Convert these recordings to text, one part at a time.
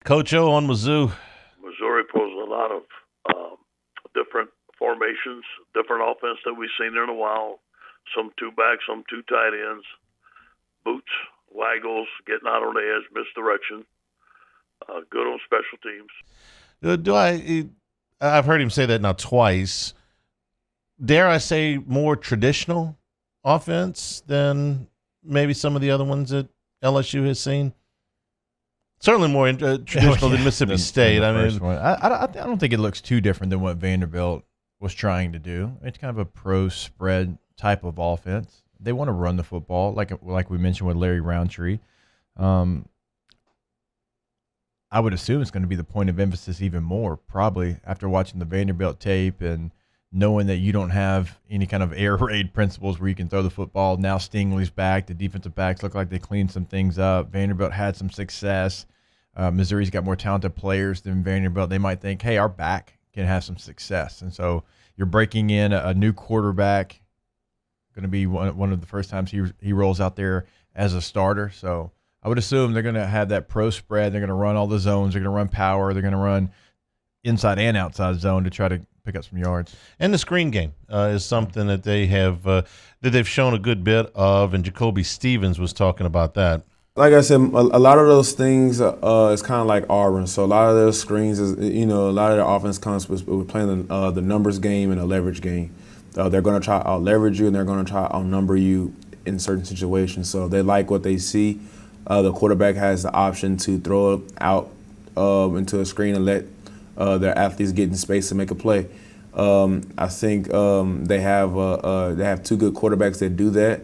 Coach O on Mizzou. Missouri pulls a lot of different formations, different offense that we've seen in a while. Some two backs, some two tight ends, boots, waggles, getting out on the edge, misdirection. Good on special teams. Do I? I've heard him say that now twice. Dare I say more traditional offense than maybe some of the other ones that LSU has seen? Certainly more traditional than Mississippi State. The I first mean, one. I don't think it looks too different than what Vanderbilt was trying to do. It's kind of a pro spread type of offense. They want to run the football, like we mentioned with Larry Roundtree. I would assume it's going to be the point of emphasis even more, probably after watching the Vanderbilt tape and knowing that you don't have any kind of air raid principles where you can throw the football. Now Stingley's back. The defensive backs look like they cleaned some things up. Vanderbilt had some success. Missouri's got more talented players than Vanderbilt. They might think, hey, our back can have some success. And so you're breaking in a new quarterback, going to be one of the first times he rolls out there as a starter. So I would assume they're going to have that pro spread. They're going to run all the zones. They're going to run power. They're going to run inside and outside zone to try to pick up some yards. and the screen game is something that they've shown a good bit of, and Jacoby Stevens was talking about that. Like I said, a lot of those things is kind of like Auburn. So a lot of those screens is, a lot of their offense comes with playing the numbers game and a leverage game. They're going to try out leverage you, and they're going to try outnumber you in certain situations. So they like what they see. The quarterback has the option to throw it out into a screen and let their athletes get in space to make a play. I think they have two good quarterbacks that do that.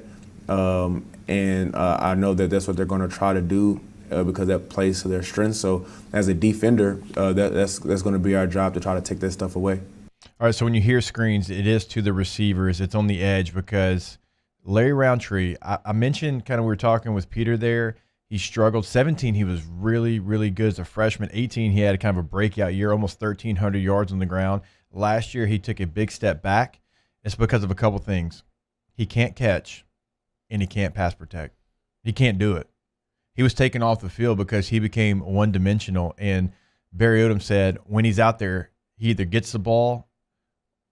And I know that that's what they're going to try to do because that plays to their strengths. So as a defender, that's going to be our job to try to take that stuff away. All right, so when you hear screens, it is to the receivers. It's on the edge because Larry Roundtree, I mentioned kind of we were talking with Peter there. He struggled. 17, he was really, really good as a freshman. 18, he had kind of a breakout year, almost 1,300 yards on the ground. Last year, he took a big step back. It's because of a couple things. He can't catch, and he can't pass protect. He can't do it. He was taken off the field because he became one-dimensional, and Barry Odom said when he's out there, he either gets the ball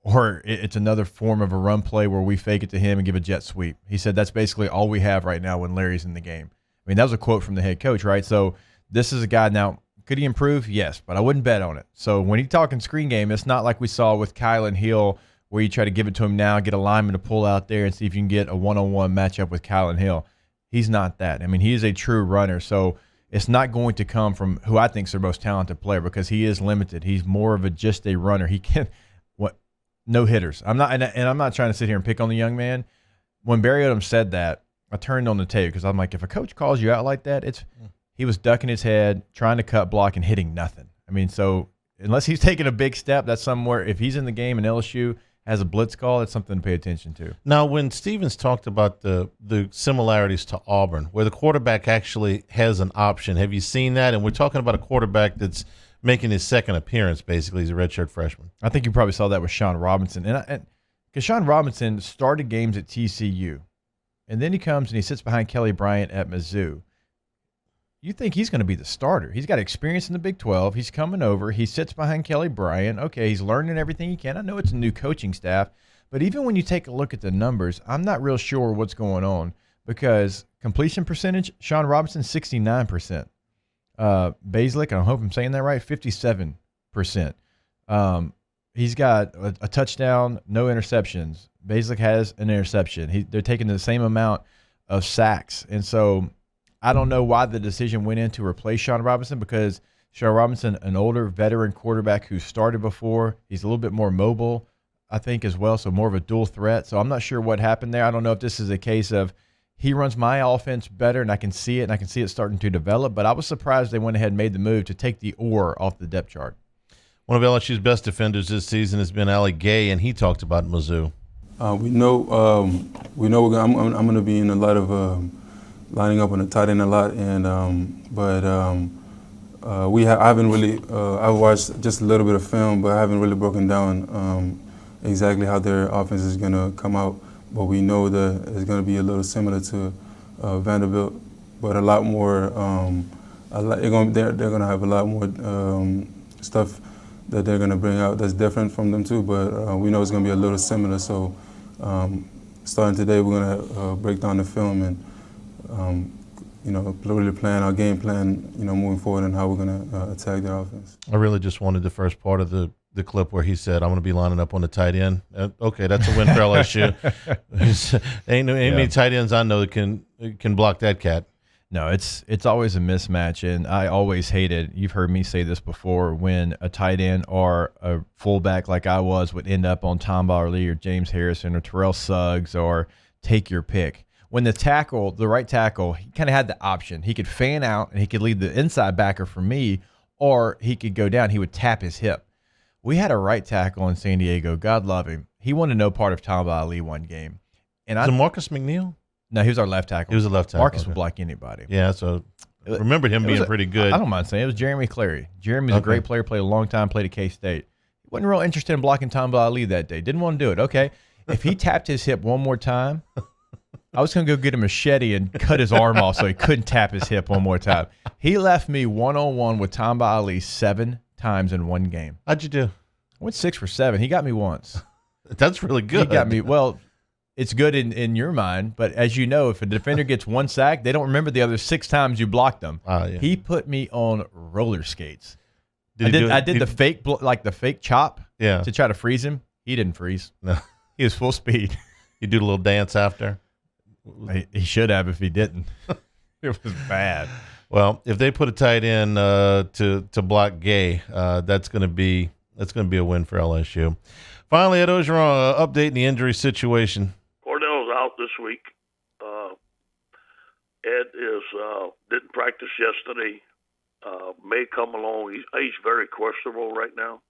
or it's another form of a run play where we fake it to him and give a jet sweep. He said that's basically all we have right now when Larry's in the game. I mean, that was a quote from the head coach, right? So this is a guy now, could he improve? Yes, but I wouldn't bet on it. So when he's talking screen game, it's not like we saw with Kylan Hill where you try to give it to him now, get a lineman to pull out there and see if you can get a one-on-one matchup with Kylan Hill. He's not that. I mean, he is a true runner. So it's not going to come from who I think is their most talented player because he is limited. He's more of just a runner. He can't no hitters. I'm not, and I'm not trying to sit here and pick on the young man. When Barry Odom said that, I turned on the tape because I'm like, if a coach calls you out like that, he was ducking his head, trying to cut block and hitting nothing. I mean, so unless he's taking a big step, that's somewhere. If he's in the game and LSU has a blitz call, it's something to pay attention to. Now, when Stevens talked about the similarities to Auburn, where the quarterback actually has an option, have you seen that? And we're talking about a quarterback that's making his second appearance, basically. He's a redshirt freshman. I think you probably saw that with Sean Robinson. And because Sean Robinson started games at TCU, and then he comes and he sits behind Kelly Bryant at Mizzou. You think he's going to be the starter. He's got experience in the Big 12. He's coming over. He sits behind Kelly Bryant. Okay, he's learning everything he can. I know it's a new coaching staff, but even when you take a look at the numbers, I'm not real sure what's going on because completion percentage, Sean Robinson, 69%. Baszlik, I hope I'm saying that right, 57%. He's got a touchdown, no interceptions. Baszlik has an interception. They're taking the same amount of sacks. And so I don't know why the decision went in to replace Sean Robinson because Sean Robinson, an older veteran quarterback who started before, he's a little bit more mobile, I think, as well, so more of a dual threat. So I'm not sure what happened there. I don't know if this is a case of he runs my offense better, and I can see it, and I can see it starting to develop. But I was surprised they went ahead and made the move to take the or off the depth chart. One of LSU's best defenders this season has been Ali Gaye, and he talked about Mizzou. We know I'm going to be in a lot of lining up on the tight end a lot, and I haven't really I've watched just a little bit of film, but I haven't really broken down exactly how their offense is going to come out. But we know that it's going to be a little similar to Vanderbilt, but a lot more they're gonna have a lot more stuff that they're gonna bring out that's different from them too. But we know it's gonna be a little similar. So starting today, we're gonna break down the film and really plan our game plan, moving forward and how we're gonna attack their offense. I really just wanted the first part of the clip where he said, "I'm going to be lining up on the tight end." Okay, that's a win for LSU. ain't many tight ends I know that can block that cat. No, it's always a mismatch, and I always hated. You've heard me say this before, when a tight end or a fullback like I was would end up on Tom Barley or James Harrison or Terrell Suggs, or take your pick. When the right tackle, he kind of had the option. He could fan out and he could lead the inside backer for me, or he could go down. He would tap his hip. We had a right tackle in San Diego. God love him. He wanted no part of Tom Ali one game. And Was it Marcus McNeil? No, he was our left tackle. He was a left tackle. Marcus would block anybody. Yeah, so remembered him being pretty good. I don't mind saying it was Jeremy Clary. Jeremy's a great player, played a long time, played at K-State. He wasn't real interested in blocking Tom Ali that day. Didn't want to do it. Okay, if he tapped his hip one more time, I was going to go get a machete and cut his arm off so he couldn't tap his hip one more time. He left me one-on-one with Tom Ali 7 times in one game. How'd you do? I went 6 for 7. He got me once. That's really good. He got me. Well, it's good in your mind, but as you know, if a defender gets 1 sack, they don't remember the other 6 times you blocked them. Yeah. He put me on roller skates. I did the fake chop Yeah. to try to freeze him. He didn't freeze. No. He was full speed. You do the little dance after? He should have if he didn't. It was bad. Well, if they put a tight end to block Gaye, that's going to be a win for LSU. Finally, Ed Ogeron, update in the injury situation. Cordell's out this week. Ed didn't practice yesterday. May come along. He's very questionable right now.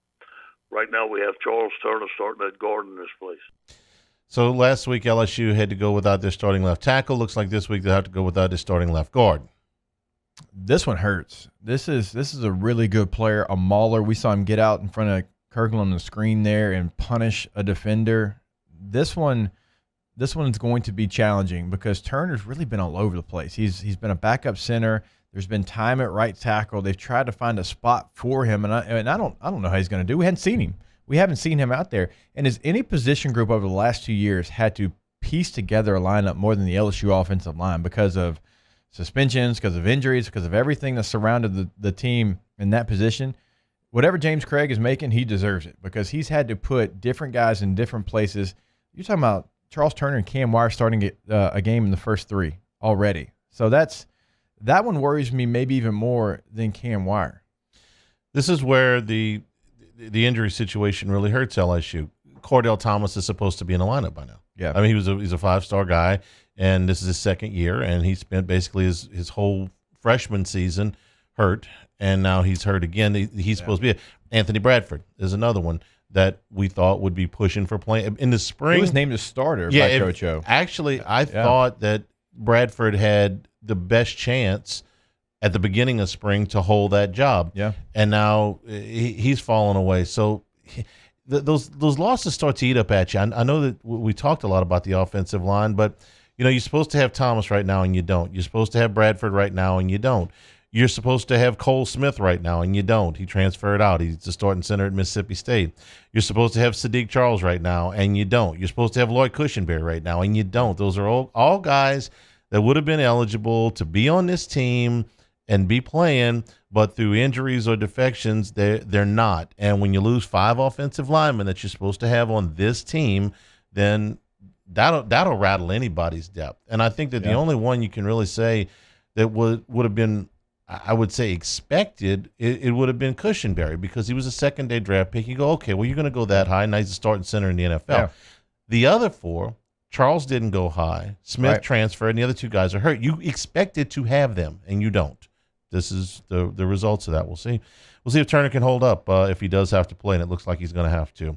Right now, we have Charles Turner starting at guard in this place. So last week, LSU had to go without their starting left tackle. Looks like this week they'll have to go without their starting left guard. This one hurts. This is a really good player, a mauler. We saw him get out in front of Kirkland on the screen there and punish a defender. This one's going to be challenging because Turner's really been all over the place. He's been a backup center. There's been time at right tackle. They've tried to find a spot for him, and I don't know how he's going to do. We hadn't seen him. We haven't seen him out there. And has any position group over the last 2 years had to piece together a lineup more than the LSU offensive line because of suspensions, because of injuries, because of everything that surrounded the team in that position? Whatever James Craig is making, he deserves it because he's had to put different guys in different places. You're talking about Charles Turner and Cam Wire starting a game in the first 3 already. So that one worries me maybe even more than Cam Wire. This is where the injury situation really hurts LSU. Cordell Thomas is supposed to be in the lineup by now. Yeah, I mean he's a 5-star guy, and this is his second year, and he spent basically his whole freshman season hurt, and now he's hurt again. He's supposed to be. Anthony Bradford is another one that we thought would be pushing for playing in the spring. He was named a starter by Coach O. Actually, I thought that Bradford had the best chance at the beginning of spring to hold that job. Yeah. And now he's fallen away. So those losses start to eat up at you. I know that we talked a lot about the offensive line, but you're supposed to have Thomas right now and you don't. You're supposed to have Bradford right now and you don't. You're supposed to have Cole Smith right now and you don't. He transferred out. He's the starting center at Mississippi State. You're supposed to have Sadiq Charles right now and you don't. You're supposed to have Lloyd Cushenberry right now and you don't. Those are all guys that would have been eligible to be on this team and be playing, but through injuries or defections, they're not. And when you lose 5 offensive linemen that you're supposed to have on this team, then that'll rattle anybody's depth. And I think that the only one you can really say that would have been, I would say, expected, it would have been Cushenberry because he was a second-day draft pick. You go, okay, well, you're going to go that high. Now he's a starting center in the NFL. Yeah. The other 4, Charles didn't go high. Smith transferred, and the other 2 guys are hurt. You expected to have them, and you don't. This is the results of that. We'll see. We'll see if Turner can hold up if he does have to play, and it looks like he's going to have to.